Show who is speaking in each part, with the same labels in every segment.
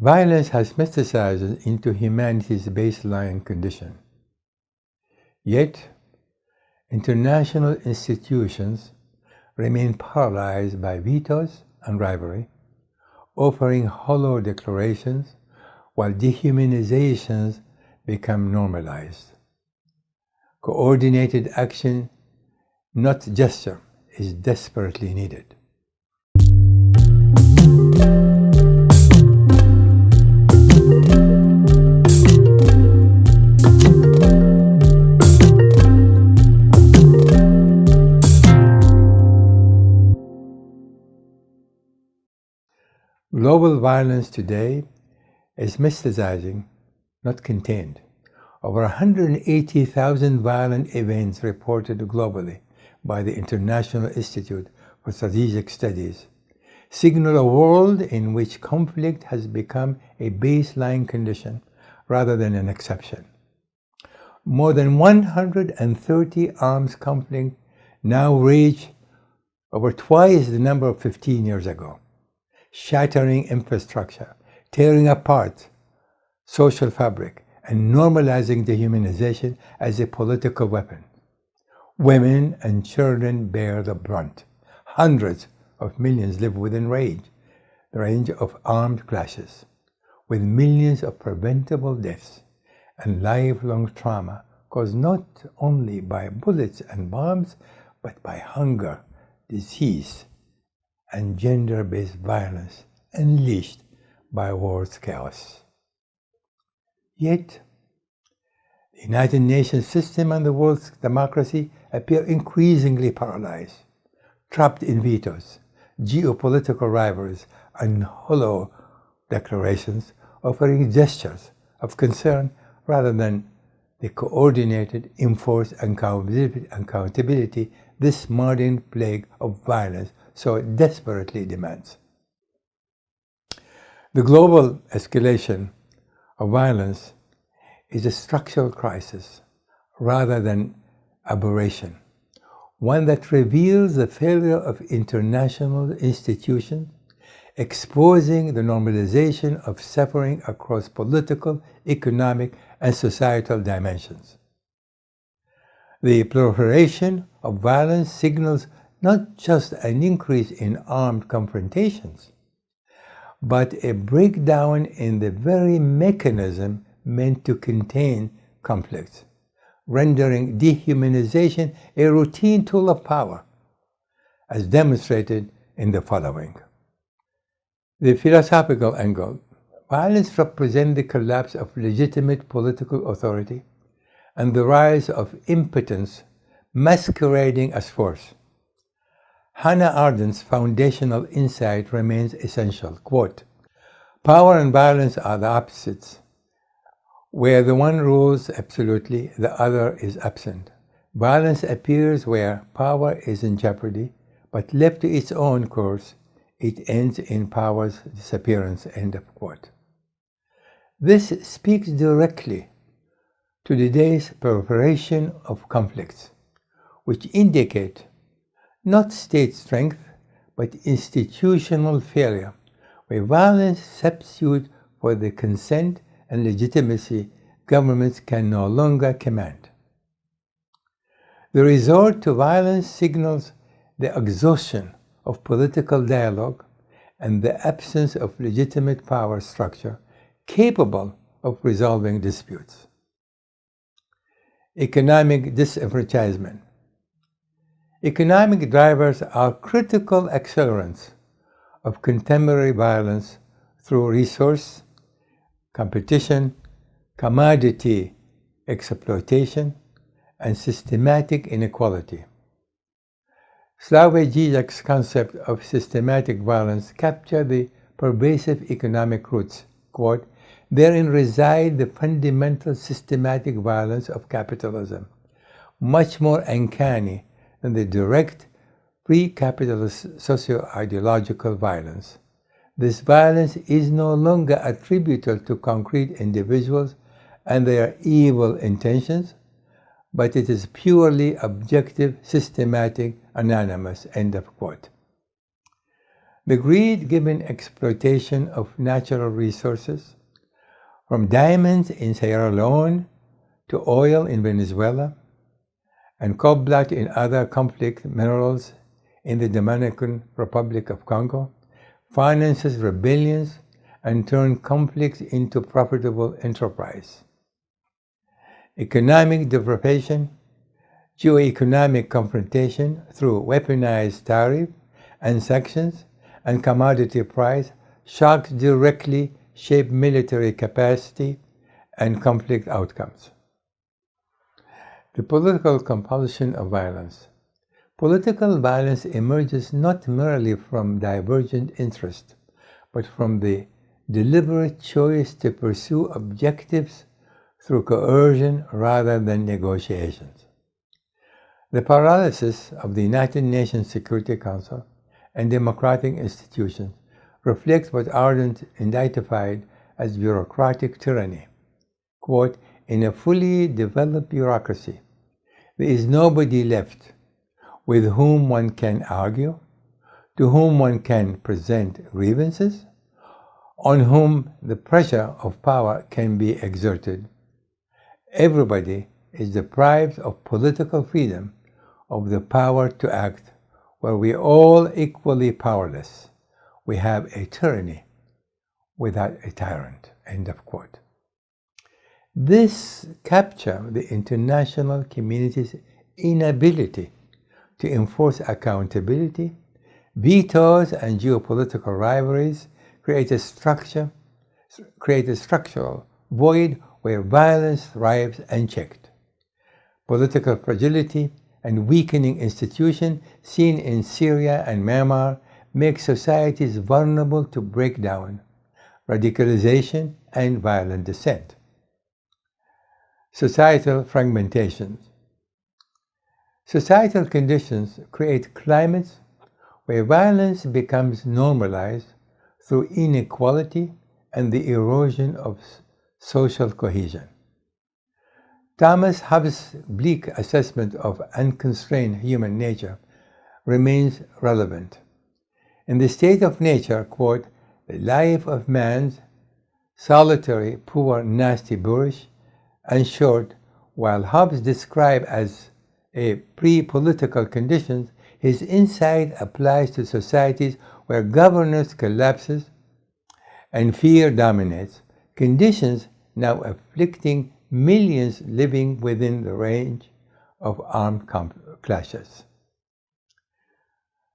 Speaker 1: Violence has metastasized into humanity's baseline condition. Yet, international institutions remain paralyzed by vetoes and rivalry, offering hollow declarations while dehumanizations become normalized. Coordinated action, not gesture, is desperately needed. Global violence today is metastasizing, not contained. Over 180,000 violent events reported globally by the International Institute for Strategic Studies signal a world in which conflict has become a baseline condition rather than an exception. More than 130 arms conflicts now rage, over twice the number of 15 years ago, shattering infrastructure, tearing apart social fabric, and normalizing dehumanization as a political weapon. Women and children bear the brunt. Hundreds of millions live within the range of armed clashes, with millions of preventable deaths and lifelong trauma caused not only by bullets and bombs, but by hunger, disease, and gender-based violence unleashed by war's chaos. Yet, the United Nations system and the world's democracy appear increasingly paralyzed, trapped in vetoes, geopolitical rivalries, and hollow declarations offering gestures of concern rather than the coordinated, enforced accountability this modern plague of violence so desperately demands. The global escalation of violence is a structural crisis rather than aberration, one that reveals the failure of international institutions, exposing the normalization of suffering across political, economic, and societal dimensions. The proliferation of violence signals not just an increase in armed confrontations, but a breakdown in the very mechanism meant to contain conflicts, rendering dehumanization a routine tool of power, as demonstrated in the following. The philosophical angle: violence represents the collapse of legitimate political authority and the rise of impotence masquerading as force. Hannah Arendt's foundational insight remains essential. Quote, "Power and violence are the opposites. Where the one rules absolutely, the other is absent. Violence appears where power is in jeopardy, but left to its own course, it ends in power's disappearance." End of quote. This speaks directly to today's proliferation of conflicts, which indicate not state strength, but institutional failure, where violence substitutes for the consent and legitimacy governments can no longer command. The resort to violence signals the exhaustion of political dialogue and the absence of legitimate power structure capable of resolving disputes. Economic disenfranchisement. Economic drivers are critical accelerants of contemporary violence through resource competition, commodity exploitation, and systematic inequality. Slavoj Žižek's concept of systematic violence captures the pervasive economic roots. Quote, "Therein reside the fundamental systematic violence of capitalism, much more uncanny than the direct pre-capitalist socio-ideological violence. This violence is no longer attributable to concrete individuals and their evil intentions, but it is purely objective, systematic, anonymous." End of quote. The greed-given exploitation of natural resources, from diamonds in Sierra Leone to oil in Venezuela, and cobalt in other conflict minerals in the Dominican Republic of Congo, finances rebellions and turns conflicts into profitable enterprise. Economic deprivation, geoeconomic confrontation through weaponized tariff and sanctions and commodity price shocks directly shape military capacity and conflict outcomes. The political compulsion of violence. Political violence emerges not merely from divergent interests, but from the deliberate choice to pursue objectives through coercion rather than negotiations. The paralysis of the United Nations Security Council and democratic institutions reflects what Arendt identified as bureaucratic tyranny. Quote, "In a fully developed bureaucracy, there is nobody left with whom one can argue, to whom one can present grievances, on whom the pressure of power can be exerted. Everybody is deprived of political freedom, of the power to act, where we are all equally powerless. We have a tyranny without a tyrant." End of quote. This captures the international community's inability to enforce accountability. Vetoes and geopolitical rivalries create a structural void where violence thrives unchecked. Political fragility and weakening institutions seen in Syria and Myanmar make societies vulnerable to breakdown, radicalization, and violent dissent. Societal fragmentation. Societal conditions create climates where violence becomes normalized through inequality and the erosion of social cohesion. Thomas Hobbes' bleak assessment of unconstrained human nature remains relevant. In the state of nature, quote, "The life of man's solitary, poor, nasty, boorish, and short," while Hobbes described as a pre-political conditions, his insight applies to societies where governance collapses and fear dominates, conditions now afflicting millions living within the range of armed clashes.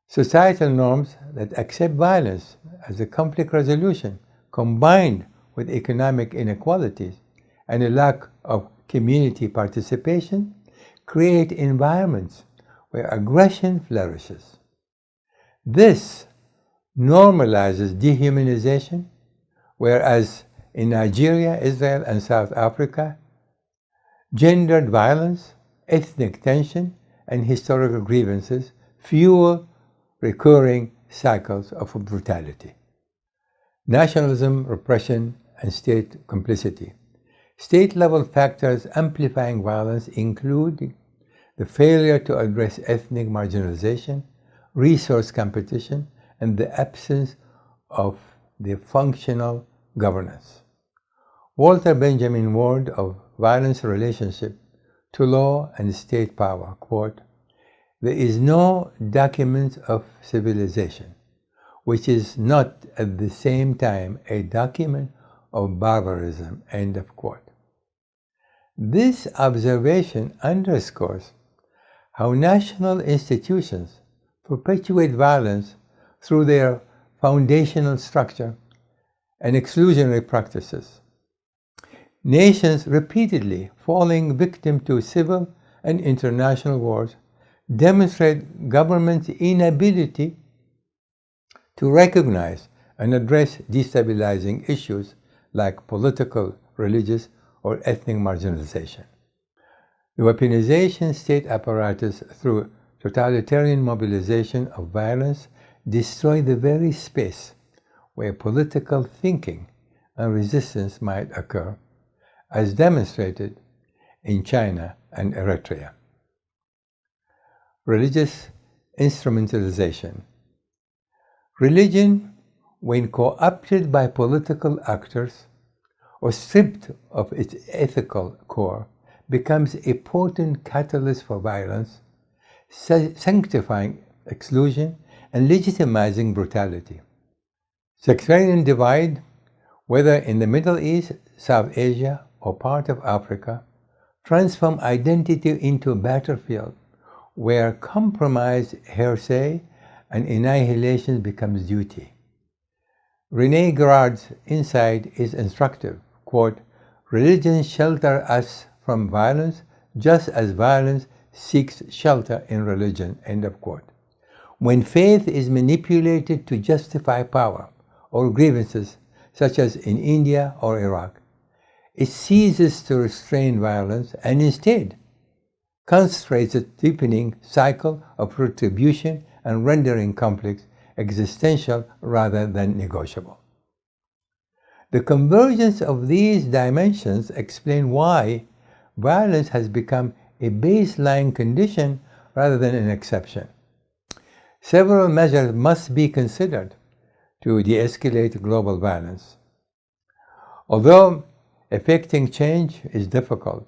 Speaker 1: Societal norms that accept violence as a conflict resolution, combined with economic inequalities and a lack of community participation, create environments where aggression flourishes. This normalizes dehumanization, whereas in Nigeria, Israel, and South Africa, gendered violence, ethnic tension, and historical grievances fuel recurring cycles of brutality. Nationalism, repression, and state complicity. State-level factors amplifying violence include the failure to address ethnic marginalization, resource competition, and the absence of the functional governance. Walter Benjamin Ward of Violence Relationship to Law and State Power, quote, "There is no document of civilization which is not at the same time a document of barbarism," end of quote. This observation underscores how national institutions perpetuate violence through their foundational structure and exclusionary practices. Nations repeatedly falling victim to civil and international wars demonstrate government's inability to recognize and address destabilizing issues like political, religious, or ethnic marginalization. The weaponization state apparatus through totalitarian mobilization of violence destroy the very space where political thinking and resistance might occur, as demonstrated in China and Eritrea. Religious instrumentalization. Religion, when co-opted by political actors or stripped of its ethical core, becomes a potent catalyst for violence, sanctifying exclusion and legitimizing brutality. Sectarian divide, whether in the Middle East, South Asia, or part of Africa, transform identity into a battlefield where compromise, heresy, and annihilation becomes duty. René Girard's insight is instructive. Quote, "Religion shelters us from violence just as violence seeks shelter in religion." End of quote. When faith is manipulated to justify power or grievances, such as in India or Iraq, it ceases to restrain violence and instead concentrates a deepening cycle of retribution and rendering conflicts existential rather than negotiable. The convergence of these dimensions explain why violence has become a baseline condition rather than an exception. Several measures must be considered to de-escalate global violence. Although effecting change is difficult,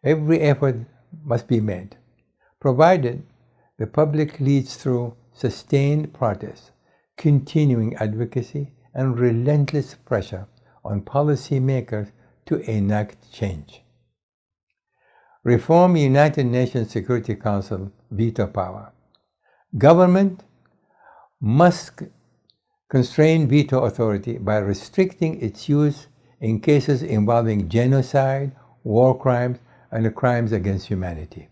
Speaker 1: every effort must be made, provided the public leads through sustained protest, continuing advocacy, and relentless pressure on policymakers to enact change. Reform United Nations Security Council veto power. Government must constrain veto authority by restricting its use in cases involving genocide, war crimes, and crimes against humanity.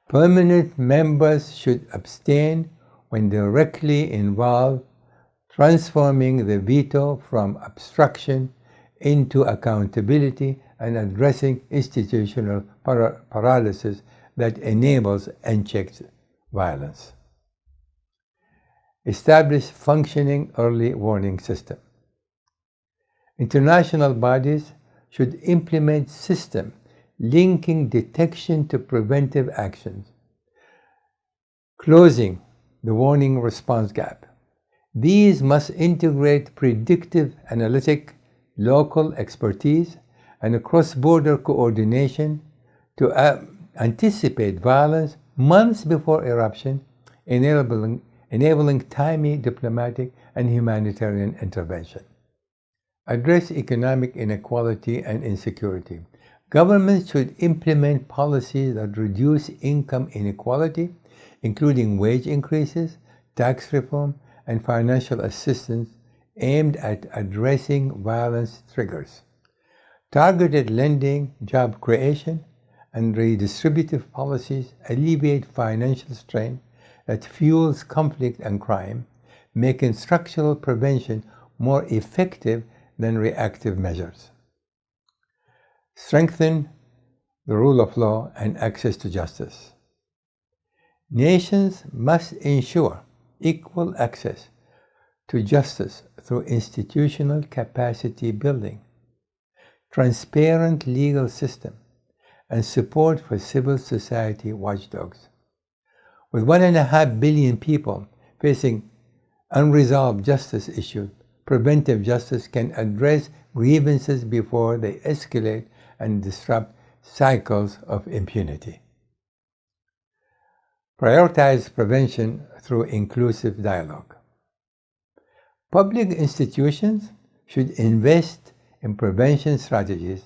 Speaker 1: Permanent members should abstain when directly involved, transforming the veto from obstruction into accountability and addressing institutional paralysis that enables unchecked violence. Establish functioning early warning system. International bodies should implement systems linking detection to preventive actions, closing the warning response gap. These must integrate predictive analytic, local expertise, and cross-border coordination to anticipate violence months before eruption, enabling timely diplomatic and humanitarian intervention. Address economic inequality and insecurity. Governments should implement policies that reduce income inequality, including wage increases, tax reform, and financial assistance aimed at addressing violence triggers. Targeted lending, job creation, and redistributive policies alleviate financial strain that fuels conflict and crime, making structural prevention more effective than reactive measures. Strengthen the rule of law and access to justice. Nations must ensure equal access to justice through institutional capacity building, transparent legal system, and support for civil society watchdogs. With 1.5 billion people facing unresolved justice issues, preventive justice can address grievances before they escalate and disrupt cycles of impunity. Prioritize prevention through inclusive dialogue. Public institutions should invest in prevention strategies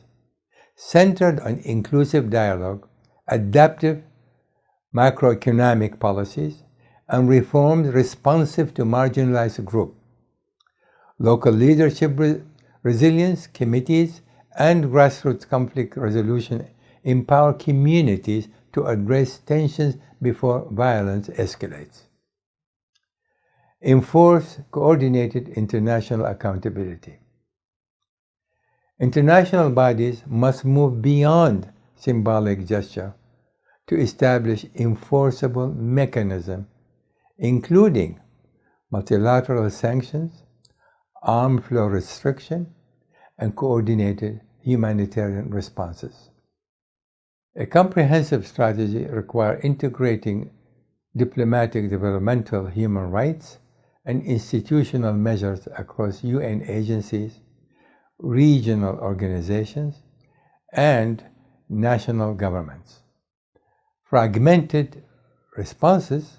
Speaker 1: centered on inclusive dialogue, adaptive macroeconomic policies, and reforms responsive to marginalized groups. Local leadership resilience committees and grassroots conflict resolution empower communities to address tensions before violence escalates. Enforce coordinated international accountability. International bodies must move beyond symbolic gesture to establish enforceable mechanisms, including multilateral sanctions, arms flow restriction, and coordinated humanitarian responses. A comprehensive strategy requires integrating diplomatic, developmental, human rights, and institutional measures across UN agencies, regional organizations, and national governments. Fragmented responses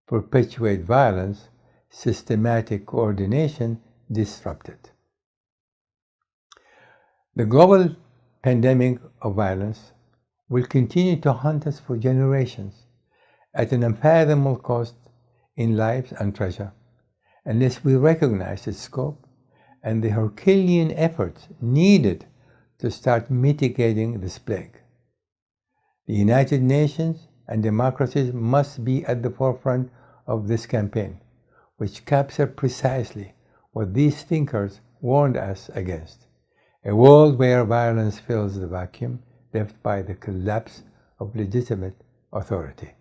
Speaker 1: perpetuate violence, systematic coordination disrupted. The global pandemic of violence will continue to haunt us for generations at an unfathomable cost in lives and treasure, unless we recognize its scope and the Herculean efforts needed to start mitigating this plague. The United Nations and democracies must be at the forefront of this campaign, which captures precisely what these thinkers warned us against: a world where violence fills the vacuum left by the collapse of legitimate authority.